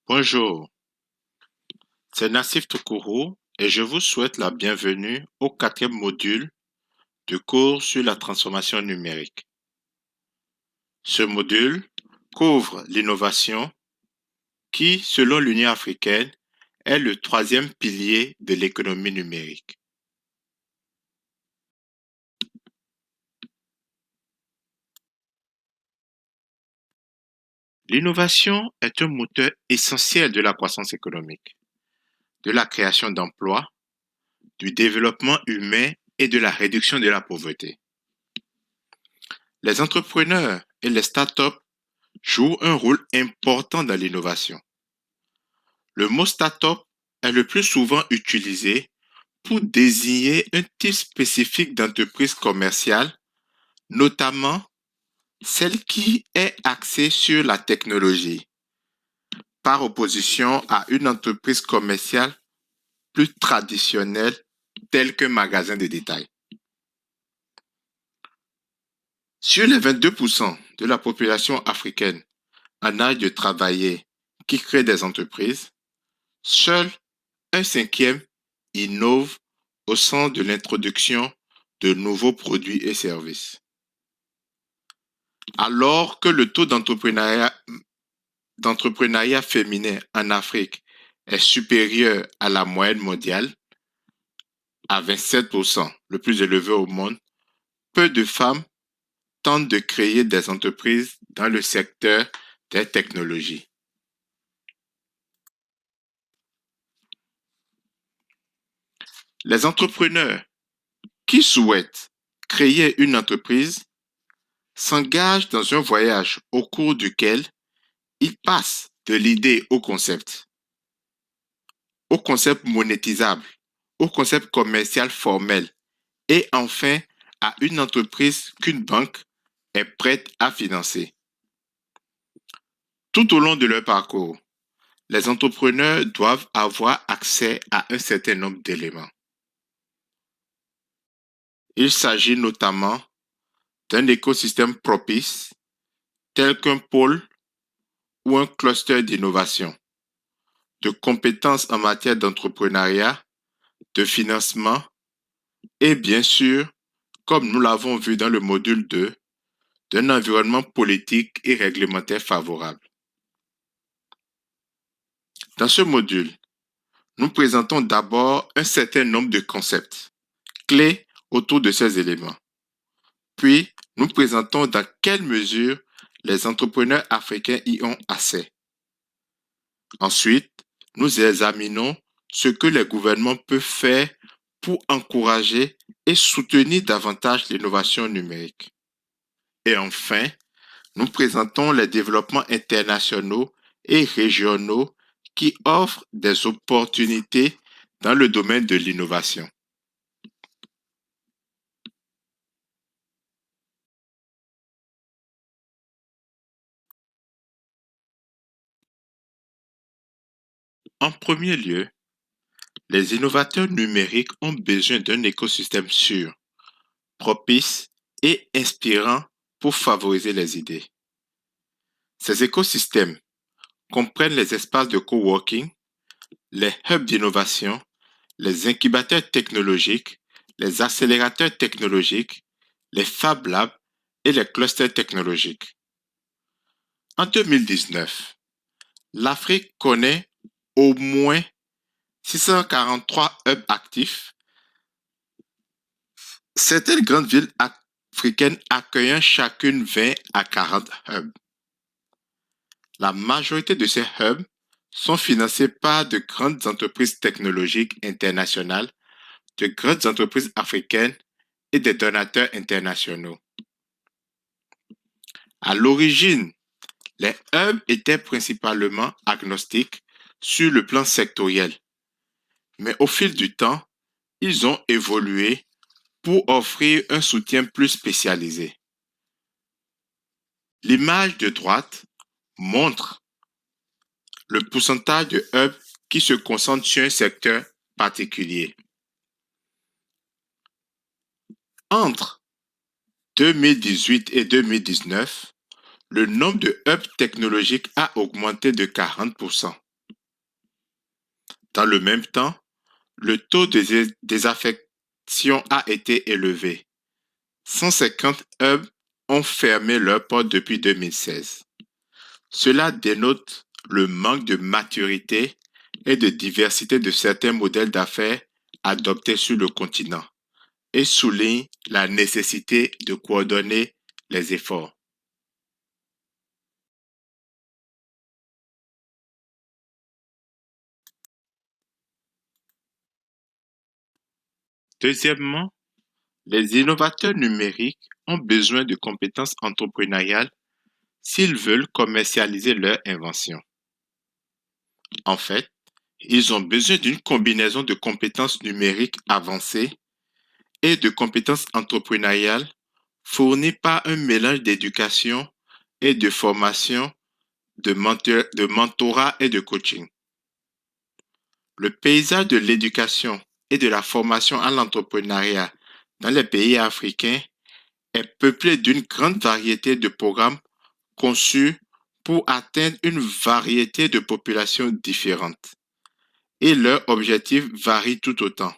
Bonjour, c'est Nassif Toukourou et je vous souhaite la bienvenue au quatrième module du cours sur la transformation numérique. Ce module couvre l'innovation qui, selon l'Union africaine, est le troisième pilier de l'économie numérique. L'innovation est un moteur essentiel de la croissance économique, de la création d'emplois, du développement humain et de la réduction de la pauvreté. Les entrepreneurs et les startups jouent un rôle important dans l'innovation. Le mot startup est le plus souvent utilisé pour désigner un type spécifique d'entreprise commerciale, notamment celle qui est axée sur la technologie, par opposition à une entreprise commerciale plus traditionnelle telle qu'un magasin de détail. Sur les 22% de la population africaine en âge de travailler qui crée des entreprises, seul un cinquième innove au sens de l'introduction de nouveaux produits et services. Alors que le taux d'entrepreneuriat féminin en Afrique est supérieur à la moyenne mondiale, à 27%, le plus élevé au monde, peu de femmes tentent de créer des entreprises dans le secteur des technologies. Les entrepreneurs qui souhaitent créer une entreprise s'engagent dans un voyage au cours duquel ils passent de l'idée au concept monétisable, au concept commercial formel et enfin à une entreprise qu'une banque est prête à financer. Tout au long de leur parcours, les entrepreneurs doivent avoir accès à un certain nombre d'éléments. Il s'agit notamment d'un écosystème propice tel qu'un pôle ou un cluster d'innovation, de compétences en matière d'entrepreneuriat, de financement et bien sûr, comme nous l'avons vu dans le module 2, d'un environnement politique et réglementaire favorable. Dans ce module, nous présentons d'abord un certain nombre de concepts clés autour de ces éléments. Puis, nous présentons dans quelle mesure les entrepreneurs africains y ont accès. Ensuite, nous examinons ce que les gouvernements peuvent faire pour encourager et soutenir davantage l'innovation numérique. Et enfin, nous présentons les développements internationaux et régionaux qui offrent des opportunités dans le domaine de l'innovation. En premier lieu, les innovateurs numériques ont besoin d'un écosystème sûr, propice et inspirant pour favoriser les idées. Ces écosystèmes comprennent les espaces de coworking, les hubs d'innovation, les incubateurs technologiques, les accélérateurs technologiques, les Fab Labs et les clusters technologiques. En 2019, l'Afrique connaît au moins 643 hubs actifs, certaines grandes villes africaines accueillant chacune 20 à 40 hubs. La majorité de ces hubs sont financés par de grandes entreprises technologiques internationales, de grandes entreprises africaines et des donateurs internationaux. À l'origine, les hubs étaient principalement agnostiques sur le plan sectoriel, mais au fil du temps, ils ont évolué pour offrir un soutien plus spécialisé. L'image de droite montre le pourcentage de hubs qui se concentrent sur un secteur particulier. Entre 2018 et 2019, le nombre de hubs technologiques a augmenté de 40%. Dans le même temps, le taux de désaffection a été élevé. 150 hubs ont fermé leurs portes depuis 2016. Cela dénote le manque de maturité et de diversité de certains modèles d'affaires adoptés sur le continent et souligne la nécessité de coordonner les efforts. Deuxièmement, les innovateurs numériques ont besoin de compétences entrepreneuriales s'ils veulent commercialiser leurs inventions. En fait, ils ont besoin d'une combinaison de compétences numériques avancées et de compétences entrepreneuriales fournies par un mélange d'éducation et de formation, de mentorat et de coaching. Le paysage de l'éducation et de la formation à l'entrepreneuriat dans les pays africains est peuplé d'une grande variété de programmes conçus pour atteindre une variété de populations différentes. Et leurs objectifs varient tout autant.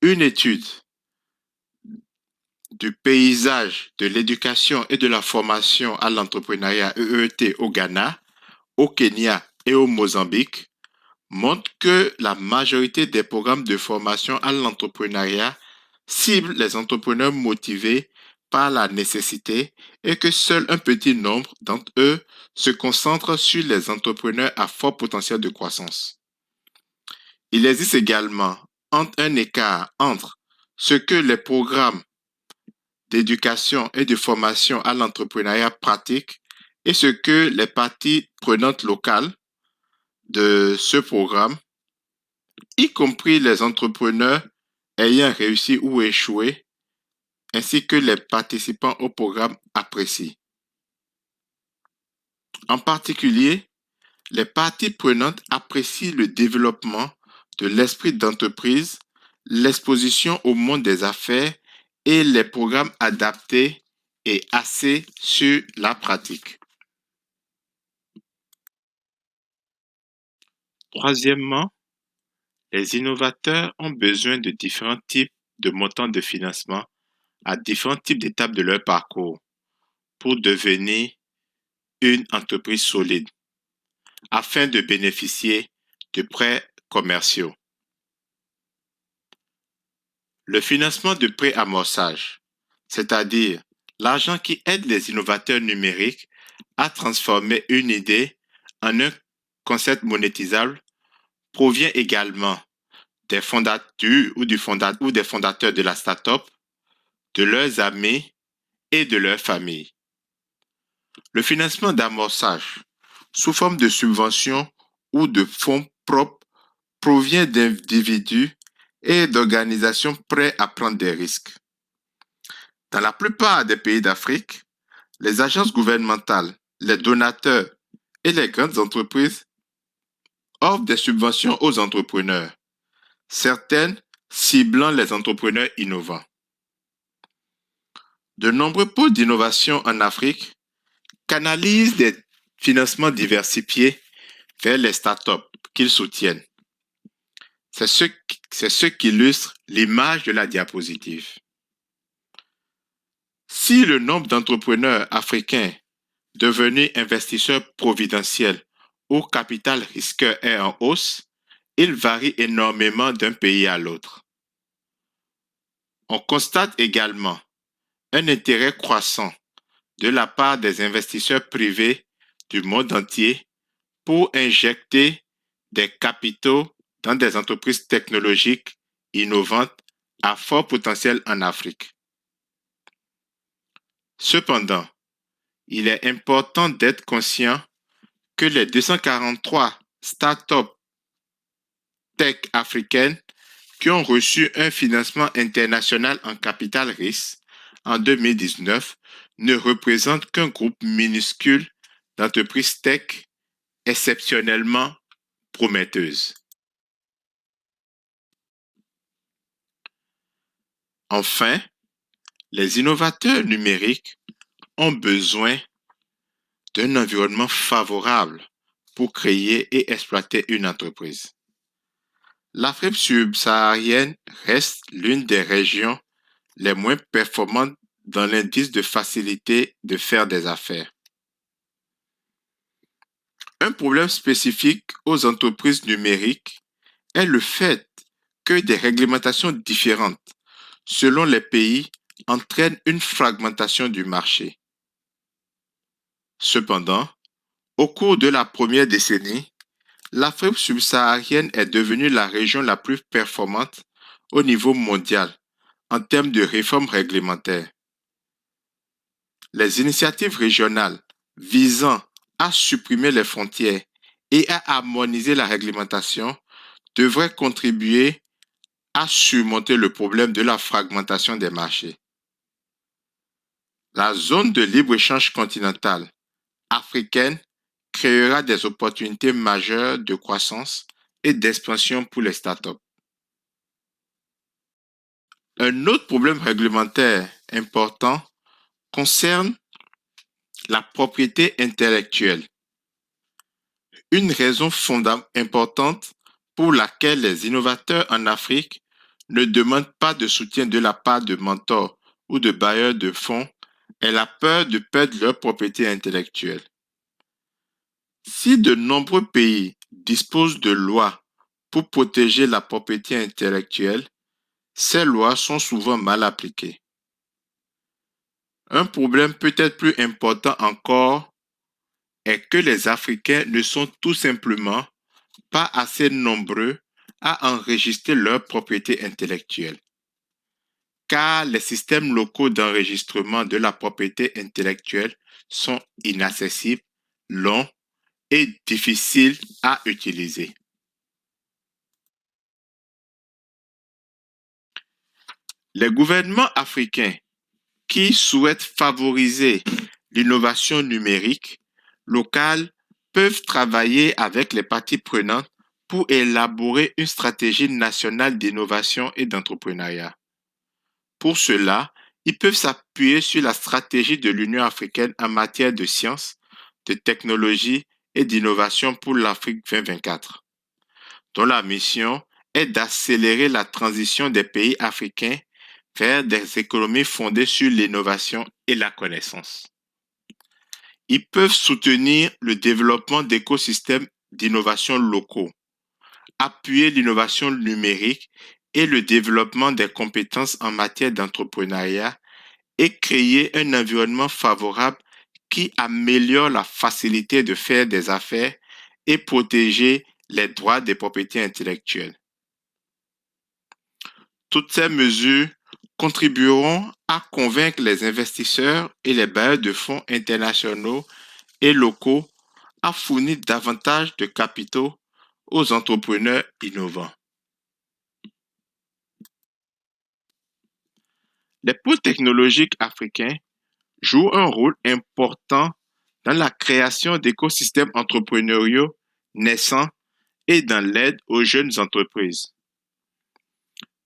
Une étude du paysage de l'éducation et de la formation à l'entrepreneuriat EET au Ghana, au Kenya et au Mozambique montre que la majorité des programmes de formation à l'entrepreneuriat ciblent les entrepreneurs motivés par la nécessité et que seul un petit nombre d'entre eux se concentrent sur les entrepreneurs à fort potentiel de croissance. Il existe également un écart entre ce que les programmes d'éducation et de formation à l'entrepreneuriat pratiquent et ce que les parties prenantes locales de ce programme, y compris les entrepreneurs ayant réussi ou échoué, ainsi que les participants au programme apprécient. En particulier, les parties prenantes apprécient le développement de l'esprit d'entreprise, l'exposition au monde des affaires et les programmes adaptés et axés sur la pratique. Troisièmement, les innovateurs ont besoin de différents types de montants de financement à différents types d'étapes de leur parcours pour devenir une entreprise solide afin de bénéficier de prêts commerciaux. Le financement de pré-amorçage, c'est-à-dire l'argent qui aide les innovateurs numériques à transformer une idée en un concept monétisable, provient également des fondateurs ou des fondateurs de la start-up, de leurs amis et de leur famille. Le financement d'amorçage, sous forme de subventions ou de fonds propres, provient d'individus et d'organisations prêts à prendre des risques. Dans la plupart des pays d'Afrique, les agences gouvernementales, les donateurs et les grandes entreprises offrent des subventions aux entrepreneurs, certaines ciblant les entrepreneurs innovants. De nombreux pôles d'innovation en Afrique canalisent des financements diversifiés vers les startups qu'ils soutiennent. C'est ce qui illustre l'image de la diapositive. Si le nombre d'entrepreneurs africains devenus investisseurs providentiels ou capital risqueur est en hausse, il varie énormément d'un pays à l'autre. On constate également un intérêt croissant de la part des investisseurs privés du monde entier pour injecter des capitaux dans des entreprises technologiques innovantes à fort potentiel en Afrique. Cependant, il est important d'être conscient que les 243 startups tech africaines qui ont reçu un financement international en capital risque en 2019 ne représentent qu'un groupe minuscule d'entreprises tech exceptionnellement prometteuses. Enfin, les innovateurs numériques ont besoin d'un environnement favorable pour créer et exploiter une entreprise. L'Afrique subsaharienne reste l'une des régions les moins performantes dans l'indice de facilité de faire des affaires. Un problème spécifique aux entreprises numériques est le fait que des réglementations différentes selon les pays entraînent une fragmentation du marché. Cependant, au cours de la première décennie, l'Afrique subsaharienne est devenue la région la plus performante au niveau mondial en termes de réformes réglementaires. Les initiatives régionales visant à supprimer les frontières et à harmoniser la réglementation devraient contribuer à surmonter le problème de la fragmentation des marchés. La zone de libre-échange continentale africaine créera des opportunités majeures de croissance et d'expansion pour les startups. Un autre problème réglementaire important concerne la propriété intellectuelle. Une raison importante pour laquelle les innovateurs en Afrique ne demandent pas de soutien de la part de mentors ou de bailleurs de fonds est la peur de perdre leur propriété intellectuelle. Si de nombreux pays disposent de lois pour protéger la propriété intellectuelle, ces lois sont souvent mal appliquées. Un problème peut-être plus important encore est que les Africains ne sont tout simplement pas assez nombreux à enregistrer leur propriété intellectuelle, car les systèmes locaux d'enregistrement de la propriété intellectuelle sont inaccessibles, longs et difficiles à utiliser. Les gouvernements africains qui souhaitent favoriser l'innovation numérique locale peuvent travailler avec les parties prenantes pour élaborer une stratégie nationale d'innovation et d'entrepreneuriat. Pour cela, ils peuvent s'appuyer sur la stratégie de l'Union africaine en matière de sciences, de technologie et d'innovation pour l'Afrique 2024, dont la mission est d'accélérer la transition des pays africains vers des économies fondées sur l'innovation et la connaissance. Ils peuvent soutenir le développement d'écosystèmes d'innovation locaux, appuyer l'innovation numérique et le développement des compétences en matière d'entrepreneuriat et créer un environnement favorable qui améliore la facilité de faire des affaires et protéger les droits des propriétés intellectuelles. Toutes ces mesures contribueront à convaincre les investisseurs et les bailleurs de fonds internationaux et locaux à fournir davantage de capitaux aux entrepreneurs innovants. Les pôles technologiques africains jouent un rôle important dans la création d'écosystèmes entrepreneuriaux naissants et dans l'aide aux jeunes entreprises.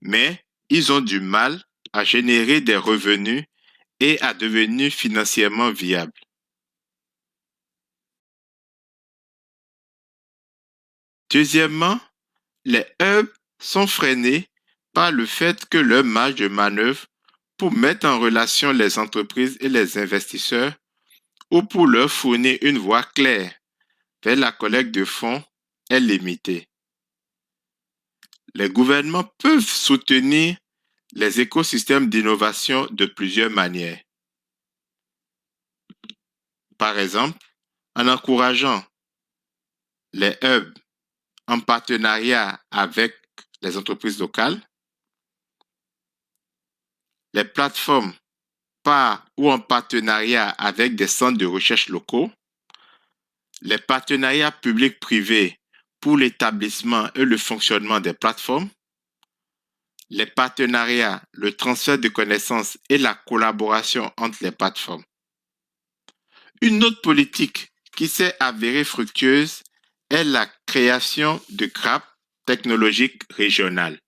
Mais ils ont du mal à générer des revenus et à devenir financièrement viables. Deuxièmement, les hubs sont freinés par le fait que leur marge de manœuvre pour mettre en relation les entreprises et les investisseurs ou pour leur fournir une voie claire vers la collecte de fonds est limitée. Les gouvernements peuvent soutenir les écosystèmes d'innovation de plusieurs manières. Par exemple, en encourageant les hubs en partenariat avec les entreprises locales, les plateformes par ou en partenariat avec des centres de recherche locaux, les partenariats publics-privés pour l'établissement et le fonctionnement des plateformes, les partenariats, le transfert de connaissances et la collaboration entre les plateformes. Une autre politique qui s'est avérée fructueuse est la création de grappes technologiques régionales.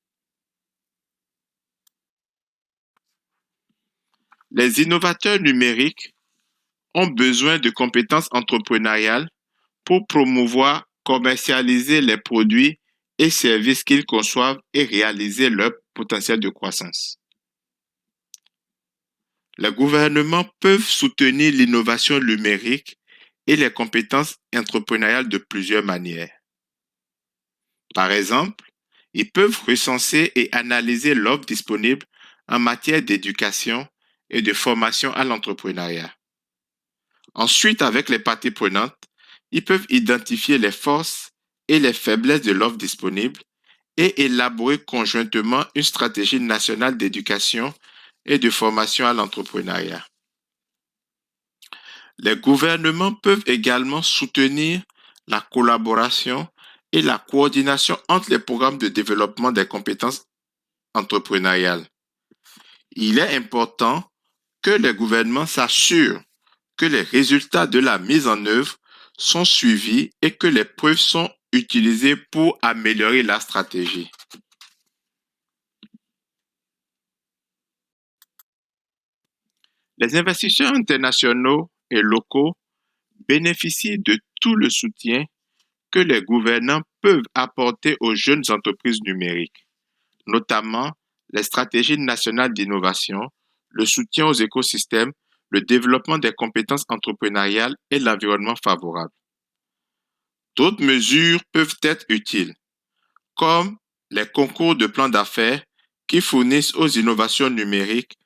Les innovateurs numériques ont besoin de compétences entrepreneuriales pour promouvoir, commercialiser les produits et services qu'ils conçoivent et réaliser leur potentiel de croissance. Les gouvernements peuvent soutenir l'innovation numérique et les compétences entrepreneuriales de plusieurs manières. Par exemple, ils peuvent recenser et analyser l'offre disponible en matière d'éducation et de formation à l'entrepreneuriat. Ensuite, avec les parties prenantes, ils peuvent identifier les forces et les faiblesses de l'offre disponible et élaborer conjointement une stratégie nationale d'éducation et de formation à l'entrepreneuriat. Les gouvernements peuvent également soutenir la collaboration et la coordination entre les programmes de développement des compétences entrepreneuriales. Il est important que les gouvernements s'assurent que les résultats de la mise en œuvre sont suivis et que les preuves sont utilisées pour améliorer la stratégie. Les investisseurs internationaux et locaux bénéficient de tout le soutien que les gouvernants peuvent apporter aux jeunes entreprises numériques, notamment les stratégies nationales d'innovation, le soutien aux écosystèmes, le développement des compétences entrepreneuriales et l'environnement favorable. D'autres mesures peuvent être utiles, comme les concours de plans d'affaires qui fournissent aux innovations numériques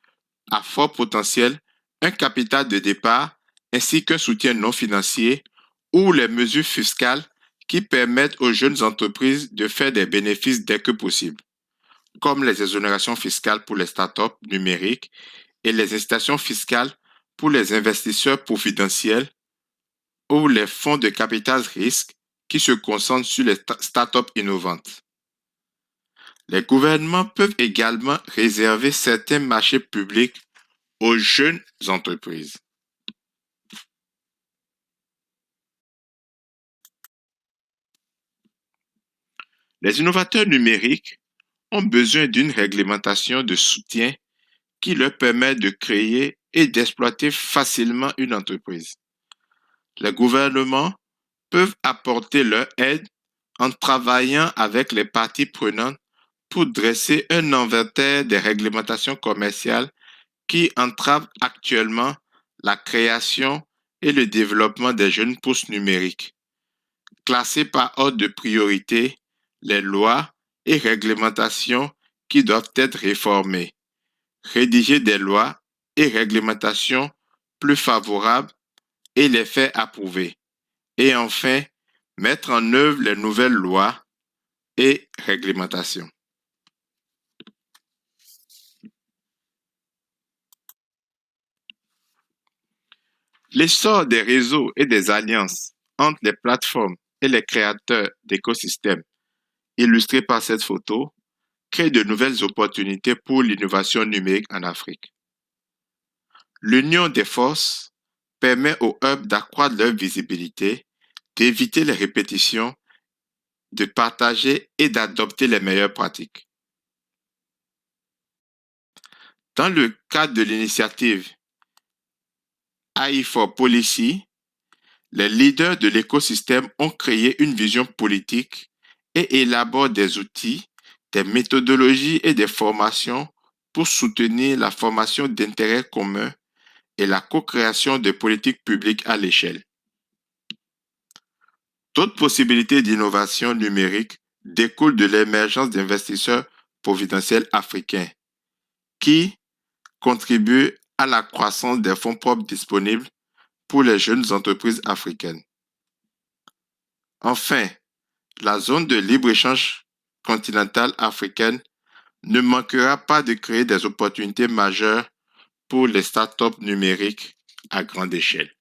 à fort potentiel un capital de départ ainsi qu'un soutien non financier ou les mesures fiscales qui permettent aux jeunes entreprises de faire des bénéfices dès que possible, comme les exonérations fiscales pour les startups numériques et les incitations fiscales pour les investisseurs confidentiels ou les fonds de capital risque qui se concentrent sur les startups innovantes. Les gouvernements peuvent également réserver certains marchés publics aux jeunes entreprises. Les innovateurs numériques ont besoin d'une réglementation de soutien qui leur permet de créer et d'exploiter facilement une entreprise. Les gouvernements peuvent apporter leur aide en travaillant avec les parties prenantes pour dresser un inventaire des réglementations commerciales qui entravent actuellement la création et le développement des jeunes pousses numériques, classer par ordre de priorité les lois et réglementations qui doivent être réformées, rédiger des lois et réglementations plus favorables et les faire approuver, et enfin mettre en œuvre les nouvelles lois et réglementations. L'essor des réseaux et des alliances entre les plateformes et les créateurs d'écosystèmes, illustrés par cette photo, crée de nouvelles opportunités pour l'innovation numérique en Afrique. L'union des forces permet aux hubs d'accroître leur visibilité, d'éviter les répétitions, de partager et d'adopter les meilleures pratiques. Dans le cadre de l'initiative AI for Policy, les leaders de l'écosystème ont créé une vision politique et élaborent des outils, des méthodologies et des formations pour soutenir la formation d'intérêts communs et la co-création de politiques publiques à l'échelle. D'autres possibilités d'innovation numérique découlent de l'émergence d'investisseurs providentiels africains qui contribuent à la croissance des fonds propres disponibles pour les jeunes entreprises africaines. Enfin, la zone de libre-échange continentale africaine ne manquera pas de créer des opportunités majeures pour les startups numériques à grande échelle.